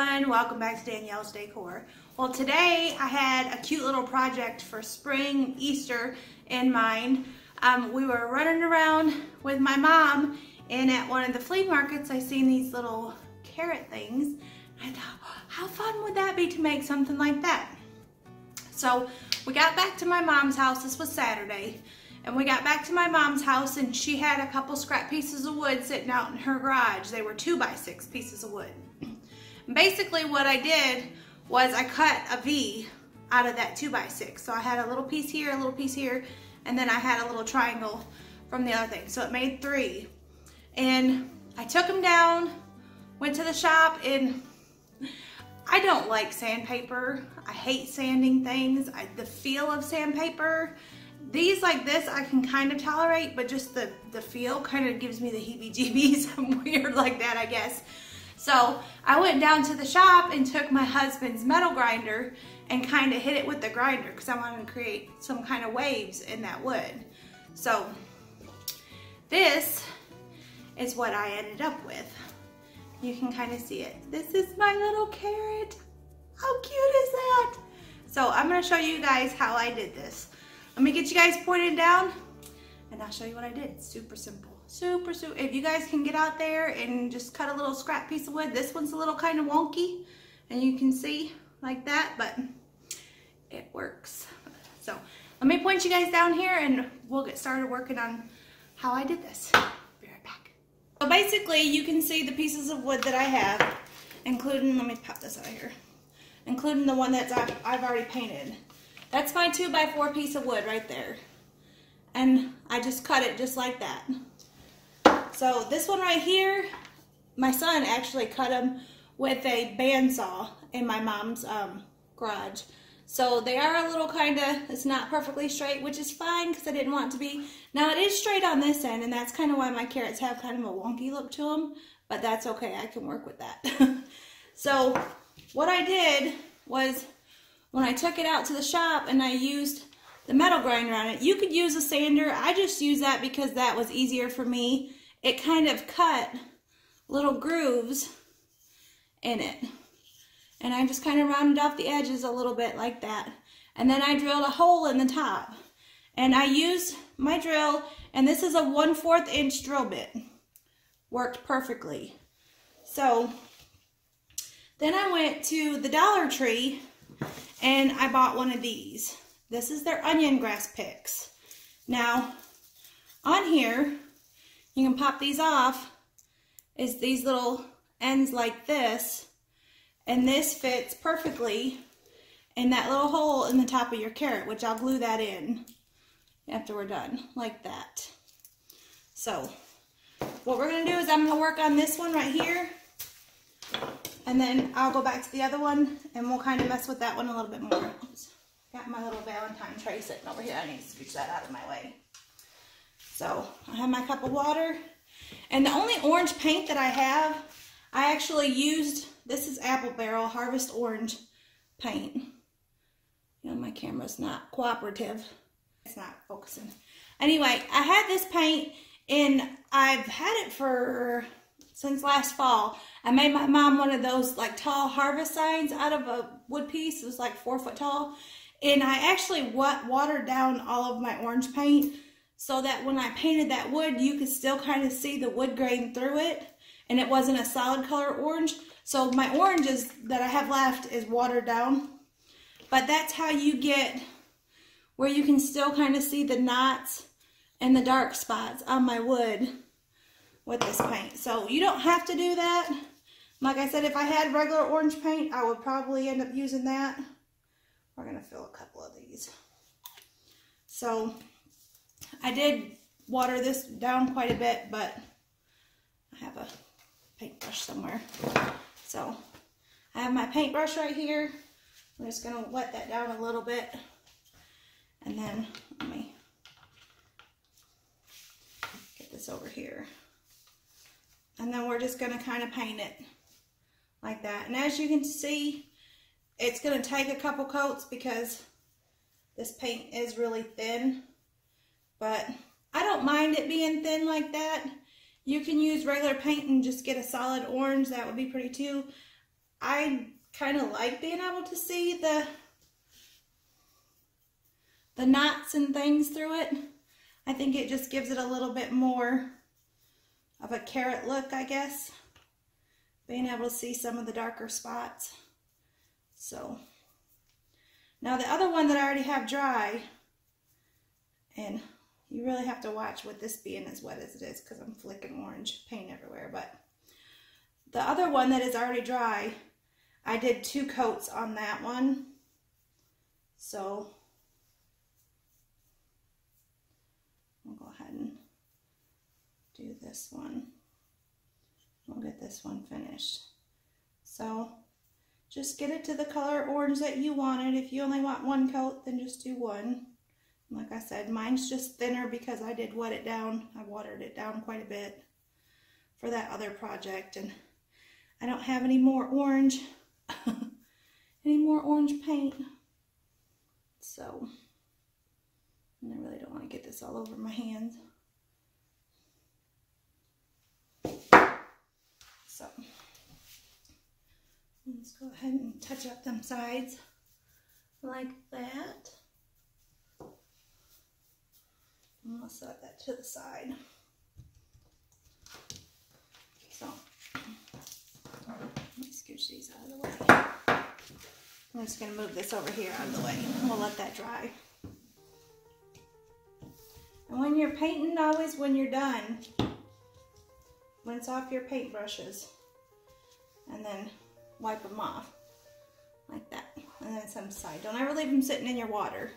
everyone, welcome back to Danielle's Decor. Well, today I had a cute little project for spring Easter in mind. We were running around with my mom, and at one of the flea markets I seen these little carrot things. I thought, how fun would that be to make something like that? So we got back to my mom's house. This was Saturday. And we got back to my mom's house, and she had a couple scrap pieces of wood sitting out in her garage. They were 2x6 pieces of wood. And basically what I did was I cut a V out of that 2x6. So I had a little piece here, a little piece here, and then I had a little triangle from the other thing. So it made 3. And I took them down, went to the shop, and I don't like sandpaper. I hate sanding things. The feel of sandpaper, these like this I can kind of tolerate, but just the feel kind of gives me the heebie-jeebies. I'm weird like that, I guess. So I went down to the shop and took my husband's metal grinder and kind of hit it with the grinder because I wanted to create some kind of waves in that wood. So this is what I ended up with. You can kind of see it. This is my little carrot. How cute is that? So I'm going to show you guys how I did this. Let me get you guys pointed down and I'll show you what I did. Super simple. Super. If you guys can get out there and just cut a little scrap piece of wood, this one's a little kind of wonky and you can see like that, but it works. So let me point you guys down here and we'll get started working on how I did this. Be right back. So basically you can see the pieces of wood that I have, including, let me pop this out of here, including the one that I've already painted. That's my 2x4 piece of wood right there. And I just cut it just like that. So this one right here, my son actually cut them with a bandsaw in my mom's garage. So they are a little kind of, it's not perfectly straight, which is fine because I didn't want it to be. Now it is straight on this end, and that's kind of why my carrots have kind of a wonky look to them, but that's okay, I can work with that. So what I did was, when I took it out to the shop and I used the metal grinder on it, you could use a sander. I just used that because that was easier for me. It kind of cut little grooves in it. And I just kind of rounded off the edges a little bit like that. And then I drilled a hole in the top. And I used my drill, and this is a 1/4 inch drill bit. Worked perfectly. So then I went to the Dollar Tree and I bought one of these. This is their onion grass picks. Now, on here, you can pop these off, is these little ends like this, and this fits perfectly in that little hole in the top of your carrot, which I'll glue that in after we're done, like that. So, what we're gonna do is I'm gonna work on this one right here, and then I'll go back to the other one and we'll kind of mess with that one a little bit more. Oops. Got my little Valentine tray sitting over here. I need to scooch that out of my way. So I have my cup of water. And the only orange paint that I have, I actually used, this is Apple Barrel Harvest Orange paint. You know, my camera's not cooperative. It's not focusing. Anyway, I had this paint and I've had it since last fall. I made my mom one of those like tall harvest signs out of a wood piece. It was like 4 foot tall. And I actually watered down all of my orange paint so that when I painted that wood, you could still kind of see the wood grain through it. And it wasn't a solid color orange. So my oranges that I have left is watered down. But that's how you get where you can still kind of see the knots and the dark spots on my wood with this paint. So you don't have to do that. Like I said, if I had regular orange paint, I would probably end up using that. We're going to fill a couple of these. So I did water this down quite a bit, but I have a paintbrush somewhere. So I have my paintbrush right here. I'm just going to wet that down a little bit. And then let me get this over here. And then we're just going to kind of paint it like that. And as you can see, it's going to take a couple coats because this paint is really thin. But I don't mind it being thin like that. You can use regular paint and just get a solid orange. That would be pretty too. I kind of like being able to see the knots and things through it. I think it just gives it a little bit more of a carrot look, I guess. Being able to see some of the darker spots. So, now the other one that I already have dry, and you really have to watch with this being as wet as it is because I'm flicking orange paint everywhere, but the other one that is already dry, I did 2 coats on that one. So I'll go ahead and do this one. We'll get this one finished. So just get it to the color orange that you wanted. If you only want 1 coat, then just do 1. Like I said, mine's just thinner because I did wet it down. I watered it down quite a bit for that other project, and I don't have any more orange, paint. So, and I really don't want to get this all over my hands. So, let's go ahead and touch up them sides like that. And I'll set that to the side. So, let me scooch these out of the way. I'm just going to move this over here out of the way. And we'll let that dry. And when you're painting, always when you're done, rinse off your paintbrushes and then wipe them off like that. And then some side. Don't ever leave them sitting in your water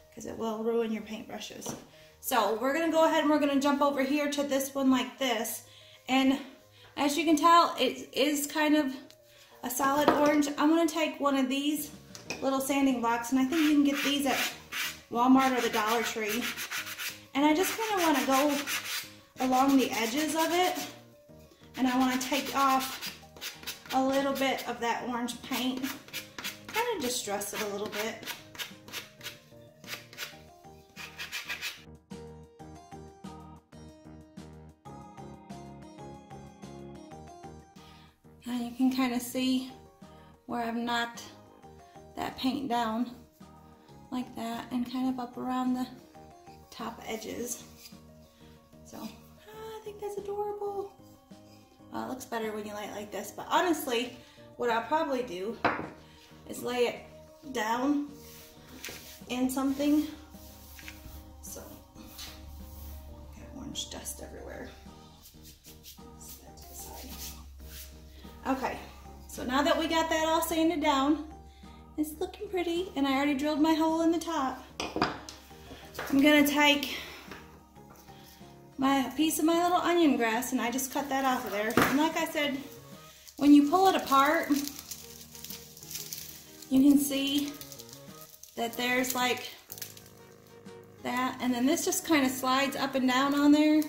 because it will ruin your paintbrushes. So we're going to go ahead and we're going to jump over here to this one like this. And as you can tell, it is kind of a solid orange. I'm going to take one of these little sanding blocks, and I think you can get these at Walmart or the Dollar Tree. And I just kind of want to go along the edges of it. And I want to take off a little bit of that orange paint. Kind of distress it a little bit. And you can kind of see where I've knocked that paint down like that and kind of up around the top edges. So I think that's adorable. Well, it looks better when you lay it like this, but honestly what I'll probably do is lay it down in something. So got orange dust everywhere. Set to the side. Okay, so now that we got that all sanded down, it's looking pretty, and I already drilled my hole in the top. I'm gonna take my piece of my little onion grass, and I just cut that off of there. And like I said, when you pull it apart, you can see that there's like that, and then this just kind of slides up and down on there.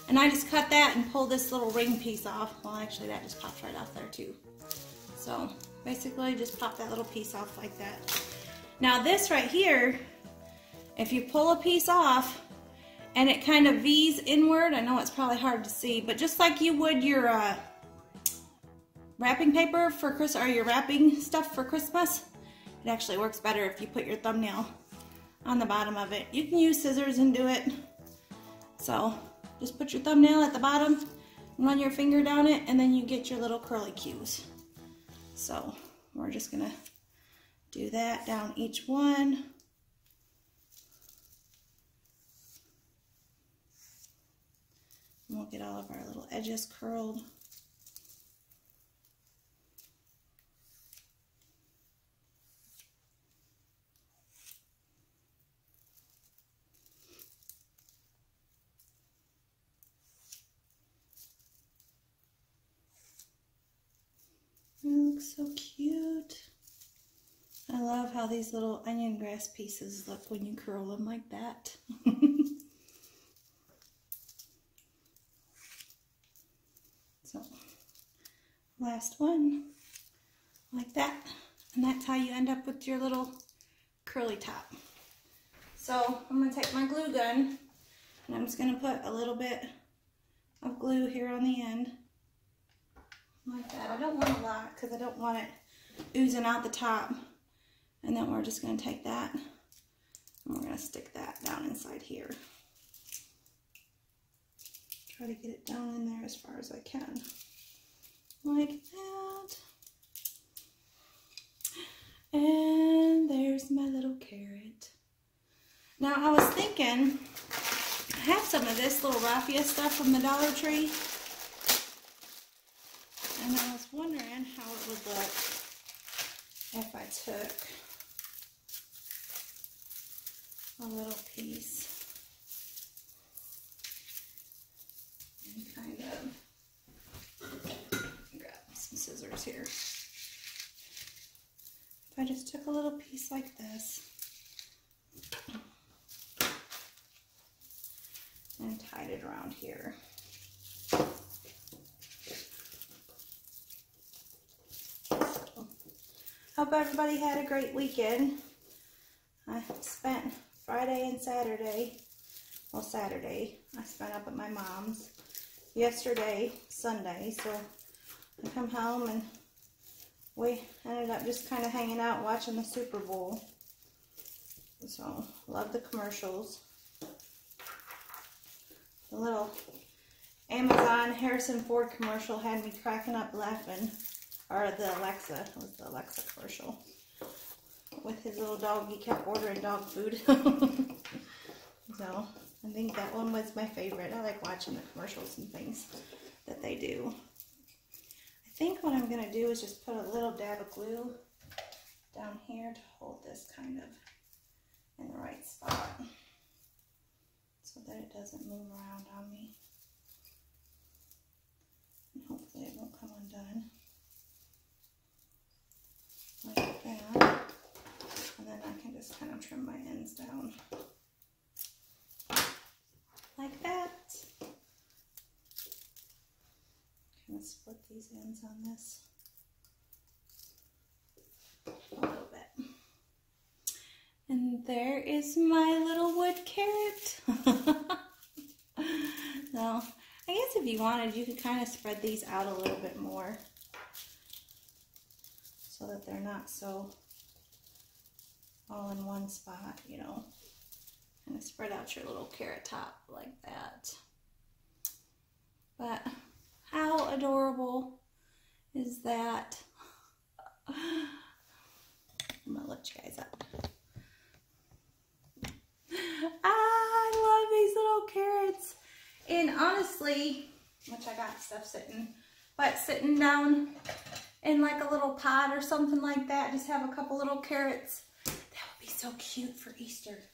And I just cut that and pulled this little ring piece off. Well, actually that just popped right off there too. So basically just pop that little piece off like that. Now this right here, if you pull a piece off and it kind of V's inward, I know it's probably hard to see, but just like you would your wrapping paper for Christmas, or your wrapping stuff for Christmas, it actually works better if you put your thumbnail on the bottom of it. You can use scissors and do it. So just put your thumbnail at the bottom and run your finger down it, and then you get your little curly cues. So we're just gonna do that down each one. And we'll get all of our little edges curled. It looks so cute. I love how these little onion grass pieces look when you curl them like that. So, last one, like that. And that's how you end up with your little curly top. So, I'm going to take my glue gun, and I'm just going to put a little bit of glue here on the end. like that. I don't want a lot because I don't want it oozing out the top. And then we're just going to take that and we're going to stick that down inside here. Try to get it down in there as far as I can. Like that. And there's my little carrot. Now I was thinking, I have some of this little raffia stuff from the Dollar Tree. And I was wondering how it would look if I took a little piece and kind of grab some scissors here. If I just took a little piece like this and tied it around here. Hope everybody had a great weekend. I spent Friday and Saturday, well Saturday, I spent up at my mom's. Yesterday, Sunday, so I come home and we ended up just kind of hanging out watching the Super Bowl. So, love the commercials. The little Amazon Harrison Ford commercial had me cracking up laughing. Or the Alexa, it was the Alexa commercial. With his little dog, he kept ordering dog food. So, I think that one was my favorite. I like watching the commercials and things that they do. I think what I'm going to do is just put a little dab of glue down here to hold this kind of in the right spot. So that it doesn't move around on me. And hopefully it won't come undone. Like that. And then I can just kind of trim my ends down. Like that. Kind of split these ends on this a little bit. And there is my little wood carrot. Now, I guess if you wanted, you could kind of spread these out a little bit more so that they're not so all in one spot, you know. Kind of spread out your little carrot top like that. But how adorable is that? I'm gonna lift you guys up. I love these little carrots. And honestly, which I got stuff sitting, but sitting down in like a little pot or something like that, just have a couple little carrots. That would be so cute for Easter.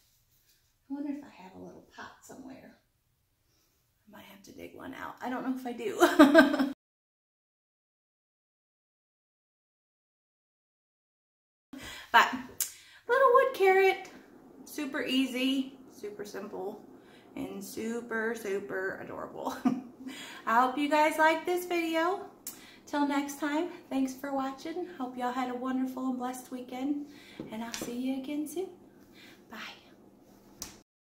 I wonder if I have a little pot somewhere. I might have to dig one out. I don't know if I do. But little wood carrot, super easy, super simple, and super, super adorable. I hope you guys liked this video. Till next time, thanks for watching. Hope y'all had a wonderful and blessed weekend, and I'll see you again soon.